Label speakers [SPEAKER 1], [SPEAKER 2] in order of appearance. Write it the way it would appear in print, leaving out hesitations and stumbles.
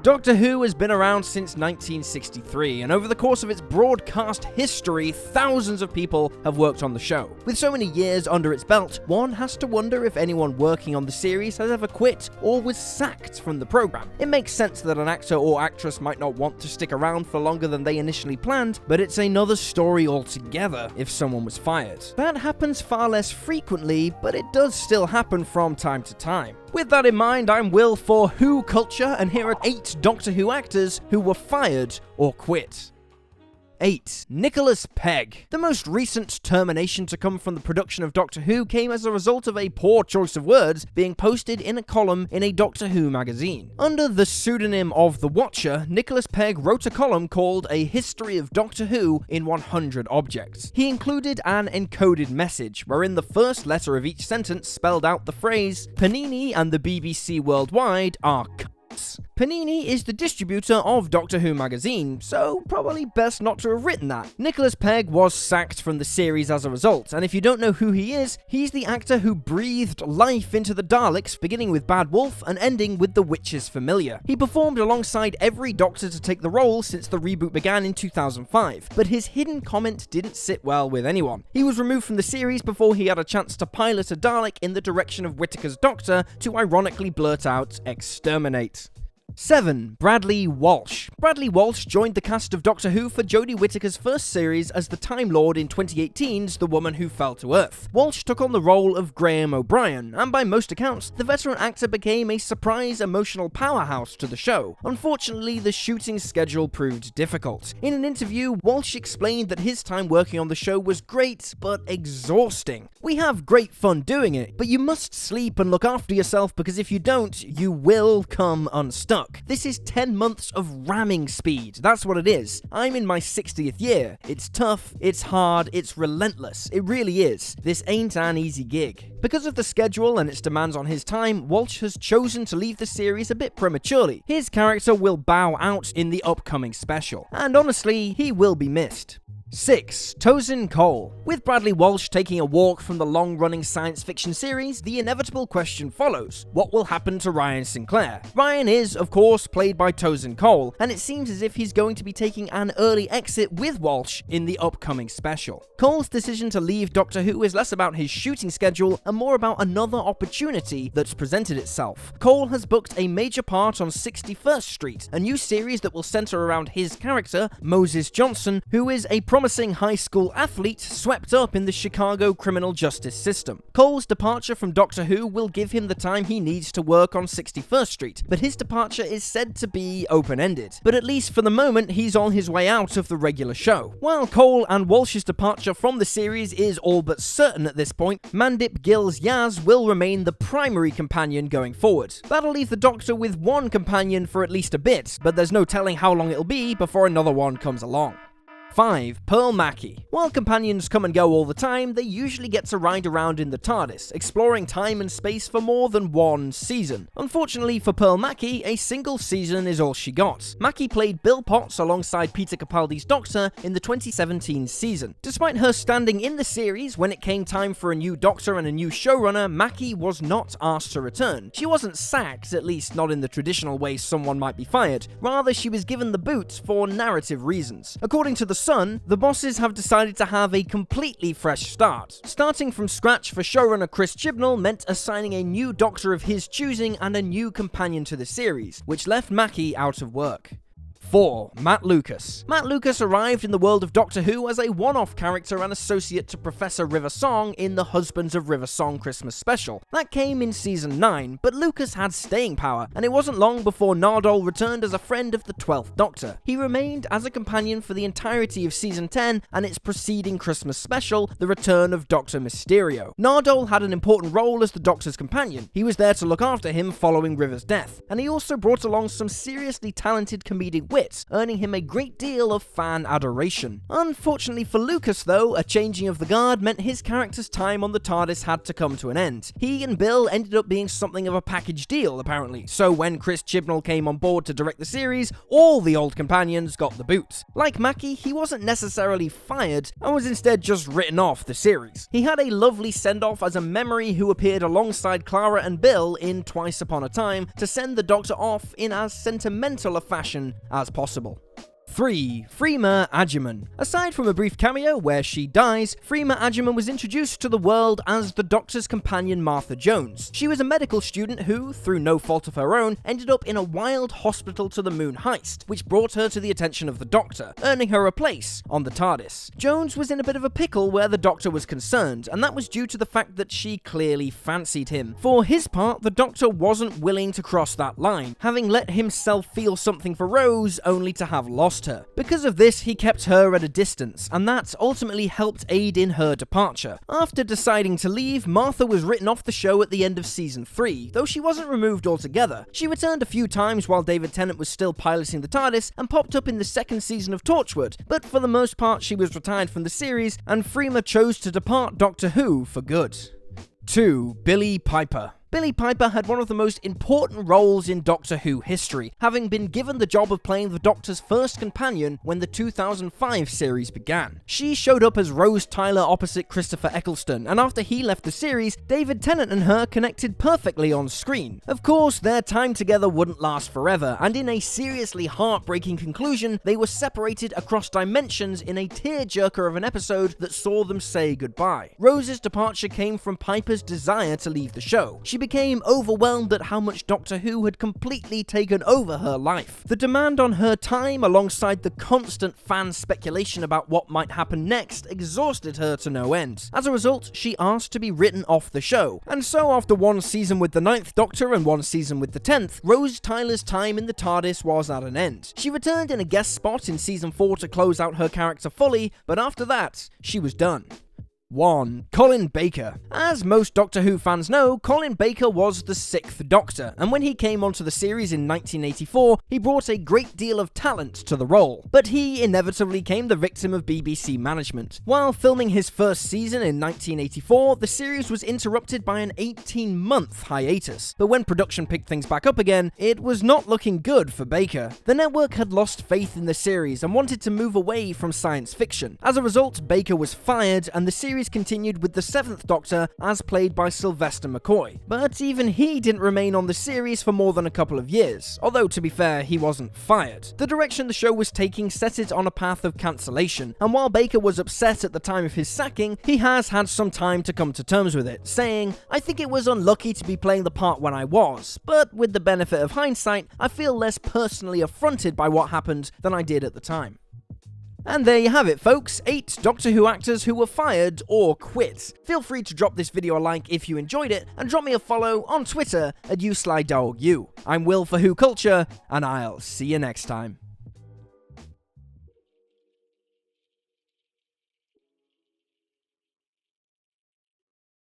[SPEAKER 1] Doctor Who has been around since 1963, and over the course of its broadcast history, thousands of people have worked on the show. With so many years under its belt, one has to wonder if anyone working on the series has ever quit or was sacked from the program. It makes sense that an actor or actress might not want to stick around for longer than they initially planned, but it's another story altogether if someone was fired. That happens far less frequently, but it does still happen from time to time. With that in mind, I'm Will for WhoCulture, and here are 8 Doctor Who actors who were fired or quit. 8. Nicholas Pegg. The most recent termination to come from the production of Doctor Who came as a result of a poor choice of words being posted in a column in a Doctor Who magazine. Under the pseudonym of The Watcher, Nicholas Pegg wrote a column called A History of Doctor Who in 100 Objects. He included an encoded message, wherein the first letter of each sentence spelled out the phrase, "Panini and the BBC Worldwide are Panini is the distributor of Doctor Who magazine, so probably best not to have written that. Nicholas Pegg was sacked from the series as a result, and if you don't know who he is, he's the actor who breathed life into the Daleks, beginning with Bad Wolf and ending with the Witch's Familiar. He performed alongside every Doctor to take the role since the reboot began in 2005, but his hidden comment didn't sit well with anyone. He was removed from the series before he had a chance to pilot a Dalek in the direction of Whittaker's Doctor to ironically blurt out, "Exterminate." 7. Bradley Walsh. Bradley Walsh joined the cast of Doctor Who for Jodie Whittaker's first series as the Time Lord in 2018's The Woman Who Fell to Earth. Walsh took on the role of Graham O'Brien, and by most accounts, the veteran actor became a surprise emotional powerhouse to the show. Unfortunately, the shooting schedule proved difficult. In an interview, Walsh explained that his time working on the show was great, but exhausting. "We have great fun doing it, but you must sleep and look after yourself because if you don't, you will come unstuck. This is 10 months of ramming speed, that's what it is. I'm in my 60th year. It's tough, it's hard, it's relentless. It really is. This ain't an easy gig." Because of the schedule and its demands on his time, Walsh has chosen to leave the series a bit prematurely. His character will bow out in the upcoming special, and honestly, he will be missed. 6. Tozen Cole. With Bradley Walsh taking a walk from the long-running science fiction series, the inevitable question follows: what will happen to Ryan Sinclair? Ryan is, of course, played by Tozen Cole, and it seems as if he's going to be taking an early exit with Walsh in the upcoming special. Cole's decision to leave Doctor Who is less about his shooting schedule and more about another opportunity that's presented itself. Cole has booked a major part on 61st Street, a new series that will center around his character, Moses Johnson, who is a promising high school athlete swept up in the Chicago criminal justice system. Cole's departure from Doctor Who will give him the time he needs to work on 61st Street, but his departure is said to be open-ended. But at least for the moment, he's on his way out of the regular show. While Cole and Walsh's departure from the series is all but certain at this point, Mandip Gill's Yaz will remain the primary companion going forward. That'll leave the Doctor with one companion for at least a bit, but there's no telling how long it'll be before another one comes along. 5. Pearl Mackie. While companions come and go all the time, they usually get to ride around in the TARDIS, exploring time and space for more than one season. Unfortunately for Pearl Mackie, a single season is all she got. Mackie played Bill Potts alongside Peter Capaldi's Doctor in the 2017 season. Despite her standing in the series, when it came time for a new Doctor and a new showrunner, Mackie was not asked to return. She wasn't sacked, at least not in the traditional way someone might be fired. Rather, she was given the boot for narrative reasons. According to The Sun, the bosses have decided to have a completely fresh start. Starting from scratch for showrunner Chris Chibnall meant assigning a new Doctor of his choosing and a new companion to the series, which left Mackie out of work. 4. Matt Lucas. Matt Lucas arrived in the world of Doctor Who as a one-off character and associate to Professor River Song in the Husbands of River Song Christmas special. That came in season 9, but Lucas had staying power, and it wasn't long before Nardole returned as a friend of the 12th Doctor. He remained as a companion for the entirety of season 10 and its preceding Christmas special, The Return of Dr. Mysterio. Nardole had an important role as the Doctor's companion. He was there to look after him following River's death, and he also brought along some seriously talented comedic quit, earning him a great deal of fan adoration. Unfortunately for Lucas though, a changing of the guard meant his character's time on the TARDIS had to come to an end. He and Bill ended up being something of a package deal apparently, so when Chris Chibnall came on board to direct the series, all the old companions got the boot. Like Mackie, he wasn't necessarily fired, and was instead just written off the series. He had a lovely send-off as a memory who appeared alongside Clara and Bill in Twice Upon a Time to send the Doctor off in as sentimental a fashion as possible. 3. Frima Agyeman. Aside from a brief cameo where she dies, Frima Agyeman was introduced to the world as the Doctor's companion Martha Jones. She was a medical student who, through no fault of her own, ended up in a wild hospital to the moon heist, which brought her to the attention of the Doctor, earning her a place on the TARDIS. Jones was in a bit of a pickle where the Doctor was concerned, and that was due to the fact that she clearly fancied him. For his part, the Doctor wasn't willing to cross that line, having let himself feel something for Rose only to have lost her. Because of this, he kept her at a distance, and that ultimately helped aid in her departure. After deciding to leave, Martha was written off the show at the end of season 3, though she wasn't removed altogether. She returned a few times while David Tennant was still piloting the TARDIS, and popped up in the second season of Torchwood, but for the most part she was retired from the series, and Frima chose to depart Doctor Who for good. 2. Billie Piper. Billie Piper had one of the most important roles in Doctor Who history, having been given the job of playing the Doctor's first companion when the 2005 series began. She showed up as Rose Tyler opposite Christopher Eccleston, and after he left the series, David Tennant and her connected perfectly on screen. Of course, their time together wouldn't last forever, and in a seriously heartbreaking conclusion, they were separated across dimensions in a tearjerker of an episode that saw them say goodbye. Rose's departure came from Piper's desire to leave the show. She became overwhelmed at how much Doctor Who had completely taken over her life. The demand on her time, alongside the constant fan speculation about what might happen next, exhausted her to no end. As a result, she asked to be written off the show, and so after one season with the 9th Doctor and one season with the 10th, Rose Tyler's time in the TARDIS was at an end. She returned in a guest spot in season 4 to close out her character fully, but after that, she was done. 1. Colin Baker. As most Doctor Who fans know, Colin Baker was the 6th Doctor, and when he came onto the series in 1984, he brought a great deal of talent to the role. But he inevitably came the victim of BBC management. While filming his first season in 1984, the series was interrupted by an 18-month hiatus. But when production picked things back up again, it was not looking good for Baker. The network had lost faith in the series and wanted to move away from science fiction. As a result, Baker was fired, and the series continued with the 7th Doctor as played by Sylvester McCoy. But even he didn't remain on the series for more than a couple of years, although to be fair, he wasn't fired. The direction the show was taking set it on a path of cancellation, and while Baker was upset at the time of his sacking, he has had some time to come to terms with it, saying, "I think it was unlucky to be playing the part when I was, but with the benefit of hindsight, I feel less personally affronted by what happened than I did at the time." And there you have it, folks, 8 Doctor Who actors who were fired or quit. Feel free to drop this video a like if you enjoyed it, and drop me a follow on Twitter at YouSlyDogU. I'm Will for WhoCulture, and I'll see you next time.